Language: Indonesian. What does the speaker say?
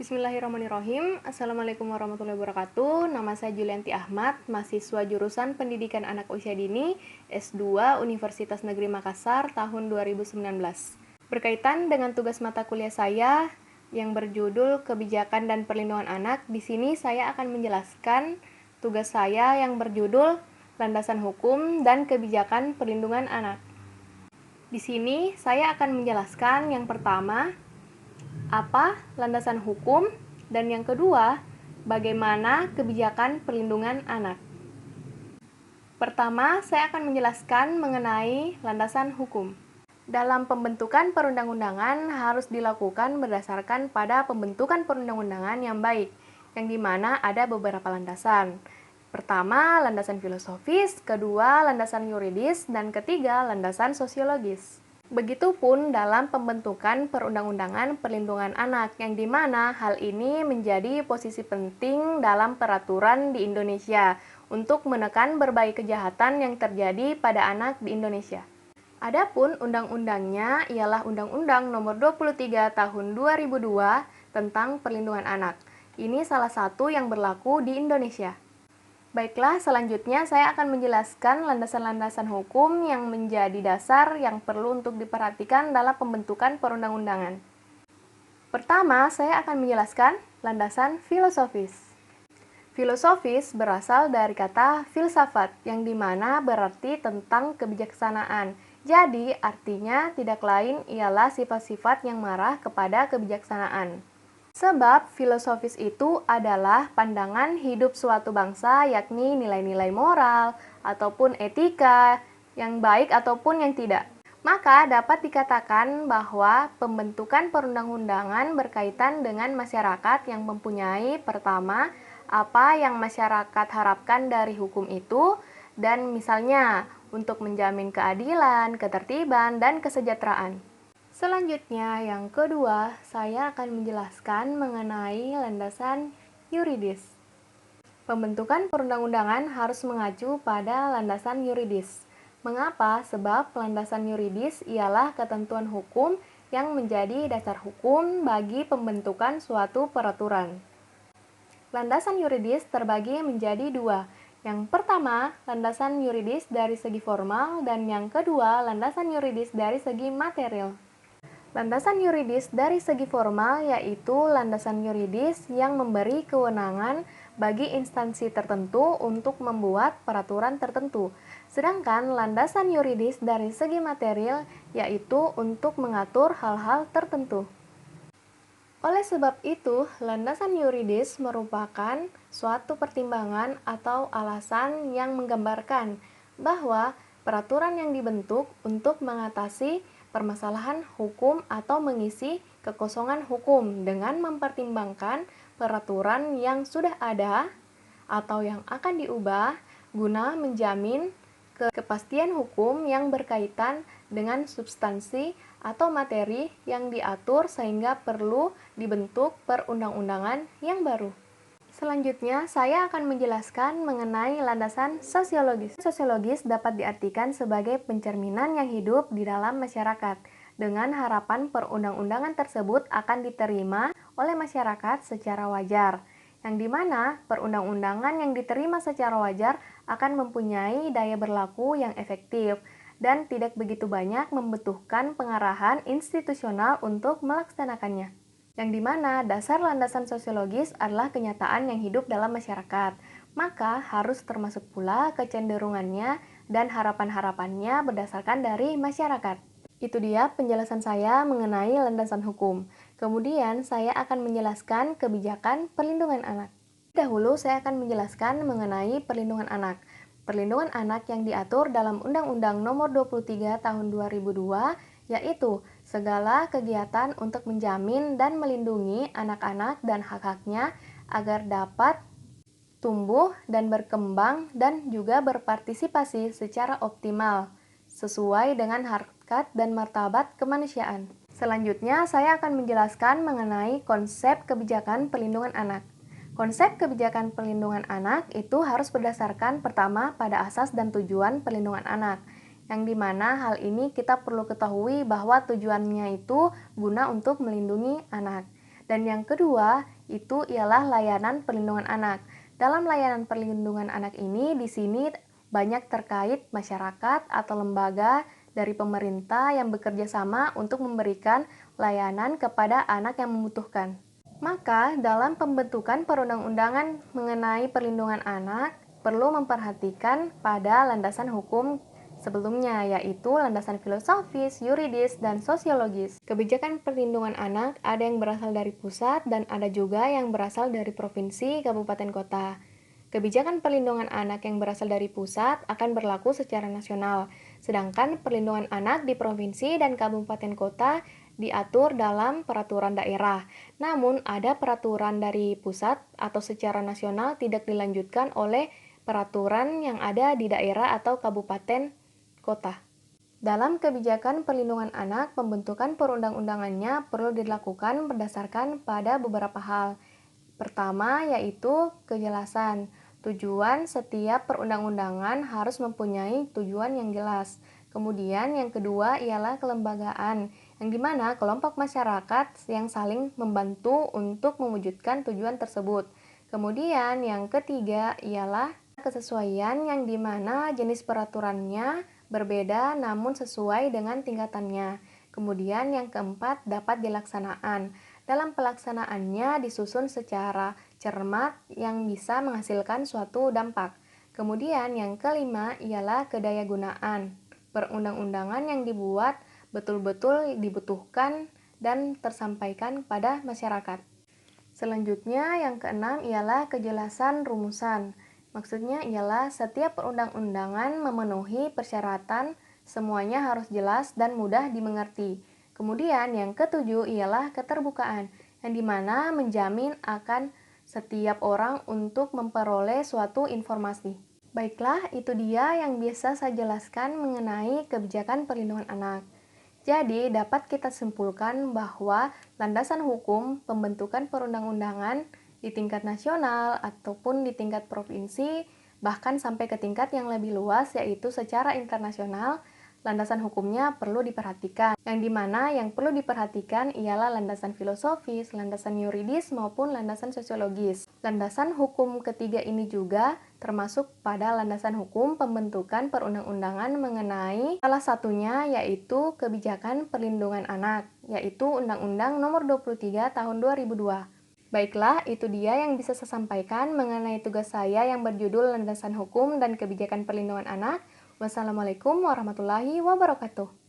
Bismillahirrahmanirrahim. Assalamualaikum warahmatullahi wabarakatuh. Nama saya Julianti Ahmad, mahasiswa jurusan Pendidikan Anak Usia Dini S2 Universitas Negeri Makassar tahun 2019. Berkaitan dengan tugas mata kuliah saya yang berjudul Kebijakan dan Perlindungan Anak, di sini saya akan menjelaskan tugas saya yang berjudul Landasan Hukum dan Kebijakan Perlindungan Anak. Di sini saya akan menjelaskan yang pertama, apa landasan hukum, dan yang kedua, bagaimana kebijakan perlindungan anak. Pertama, saya akan menjelaskan mengenai landasan hukum. Dalam pembentukan perundang-undangan harus dilakukan berdasarkan pada pembentukan perundang-undangan yang baik, yang dimana ada beberapa landasan. Pertama, landasan filosofis, kedua, landasan yuridis, dan ketiga, landasan sosiologis. Begitupun dalam pembentukan perundang-undangan perlindungan anak, yang dimana hal ini menjadi posisi penting dalam peraturan di Indonesia untuk menekan berbagai kejahatan yang terjadi pada anak di Indonesia. Adapun undang-undangnya ialah Undang-Undang Nomor 23 Tahun 2002 tentang Perlindungan Anak. Ini salah satu yang berlaku di Indonesia. Baiklah, selanjutnya saya akan menjelaskan landasan-landasan hukum yang menjadi dasar yang perlu untuk diperhatikan dalam pembentukan perundang-undangan. Pertama, saya akan menjelaskan landasan filosofis. Filosofis berasal dari kata filsafat, yang dimana berarti tentang kebijaksanaan. Jadi, artinya tidak lain ialah sifat-sifat yang mengarah kepada kebijaksanaan. Sebab filosofis itu adalah pandangan hidup suatu bangsa, yakni nilai-nilai moral ataupun etika yang baik ataupun yang tidak. Maka dapat dikatakan bahwa pembentukan perundang-undangan berkaitan dengan masyarakat yang mempunyai pertama, apa yang masyarakat harapkan dari hukum itu, dan misalnya untuk menjamin keadilan, ketertiban, dan kesejahteraan. Selanjutnya, yang kedua, saya akan menjelaskan mengenai landasan yuridis. Pembentukan perundang-undangan harus mengacu pada landasan yuridis. Mengapa? Sebab landasan yuridis ialah ketentuan hukum yang menjadi dasar hukum bagi pembentukan suatu peraturan. Landasan yuridis terbagi menjadi dua. Yang pertama, landasan yuridis dari segi formal, dan yang kedua, landasan yuridis dari segi material. Landasan yuridis dari segi formal yaitu landasan yuridis yang memberi kewenangan bagi instansi tertentu untuk membuat peraturan tertentu. Sedangkan landasan yuridis dari segi material yaitu untuk mengatur hal-hal tertentu. Oleh sebab itu, landasan yuridis merupakan suatu pertimbangan atau alasan yang menggambarkan bahwa peraturan yang dibentuk untuk mengatasi permasalahan hukum atau mengisi kekosongan hukum dengan mempertimbangkan peraturan yang sudah ada atau yang akan diubah guna menjamin kepastian hukum yang berkaitan dengan substansi atau materi yang diatur sehingga perlu dibentuk perundang-undangan yang baru. Selanjutnya, saya akan menjelaskan mengenai landasan sosiologis. Sosiologis dapat diartikan sebagai pencerminan yang hidup di dalam masyarakat, dengan harapan perundang-undangan tersebut akan diterima oleh masyarakat secara wajar, yang dimana perundang-undangan yang diterima secara wajar akan mempunyai daya berlaku yang efektif, dan tidak begitu banyak membutuhkan pengarahan institusional untuk melaksanakannya. Yang dimana dasar landasan sosiologis adalah kenyataan yang hidup dalam masyarakat, maka harus termasuk pula kecenderungannya dan harapan-harapannya berdasarkan dari masyarakat. Itu dia penjelasan saya mengenai landasan hukum. Kemudian saya akan menjelaskan kebijakan perlindungan anak. Dahulu saya akan menjelaskan mengenai perlindungan anak. Perlindungan anak yang diatur dalam Undang-Undang Nomor 23 Tahun 2002 yaitu segala kegiatan untuk menjamin dan melindungi anak-anak dan hak-haknya agar dapat tumbuh dan berkembang dan juga berpartisipasi secara optimal sesuai dengan harkat dan martabat kemanusiaan. Selanjutnya, saya akan menjelaskan mengenai konsep kebijakan perlindungan anak. Konsep kebijakan perlindungan anak itu harus berdasarkan pertama pada asas dan tujuan perlindungan anak, yang dimana hal ini kita perlu ketahui bahwa tujuannya itu guna untuk melindungi anak. Dan yang kedua, itu ialah layanan perlindungan anak. Dalam layanan perlindungan anak ini, di sini banyak terkait masyarakat atau lembaga dari pemerintah yang bekerja sama untuk memberikan layanan kepada anak yang membutuhkan. Maka, dalam pembentukan perundang-undangan mengenai perlindungan anak, perlu memperhatikan pada landasan hukum sebelumnya, yaitu landasan filosofis, yuridis, dan sosiologis. Kebijakan perlindungan anak ada yang berasal dari pusat dan ada juga yang berasal dari provinsi, kabupaten, kota. Kebijakan perlindungan anak yang berasal dari pusat akan berlaku secara nasional, sedangkan perlindungan anak di provinsi dan kabupaten kota diatur dalam peraturan daerah. Namun, ada peraturan dari pusat atau secara nasional tidak dilanjutkan oleh peraturan yang ada di daerah atau kabupaten kota. Dalam kebijakan perlindungan anak, pembentukan perundang-undangannya perlu dilakukan berdasarkan pada beberapa hal. Pertama, yaitu kejelasan. Tujuan setiap perundang-undangan harus mempunyai tujuan yang jelas. Kemudian yang kedua ialah kelembagaan, yang dimana kelompok masyarakat yang saling membantu untuk mewujudkan tujuan tersebut. Kemudian yang ketiga ialah kesesuaian, yang dimana jenis peraturannya berbeda namun sesuai dengan tingkatannya. Kemudian yang keempat dapat dilaksanaan. Dalam pelaksanaannya disusun secara cermat yang bisa menghasilkan suatu dampak. Kemudian yang kelima ialah kedayagunaan. Perundang-undangan yang dibuat betul-betul dibutuhkan dan tersampaikan pada masyarakat. Selanjutnya yang keenam ialah kejelasan rumusan. Maksudnya ialah setiap perundang-undangan memenuhi persyaratan, semuanya harus jelas dan mudah dimengerti. Kemudian yang ketujuh ialah keterbukaan, yang dimana menjamin akan setiap orang untuk memperoleh suatu informasi. Baiklah, itu dia yang bisa saya jelaskan mengenai kebijakan perlindungan anak. Jadi, dapat kita simpulkan bahwa landasan hukum pembentukan perundang-undangan di tingkat nasional ataupun di tingkat provinsi, bahkan sampai ke tingkat yang lebih luas yaitu secara internasional, landasan hukumnya perlu diperhatikan. Yang dimana yang perlu diperhatikan ialah landasan filosofis, landasan yuridis, maupun landasan sosiologis. Landasan hukum ketiga ini juga termasuk pada landasan hukum pembentukan perundang-undangan mengenai salah satunya yaitu kebijakan perlindungan anak, yaitu Undang-Undang Nomor 23 Tahun 2002. Baiklah, itu dia yang bisa saya sampaikan mengenai tugas saya yang berjudul Landasan Hukum dan Kebijakan Perlindungan Anak. Wassalamualaikum warahmatullahi wabarakatuh.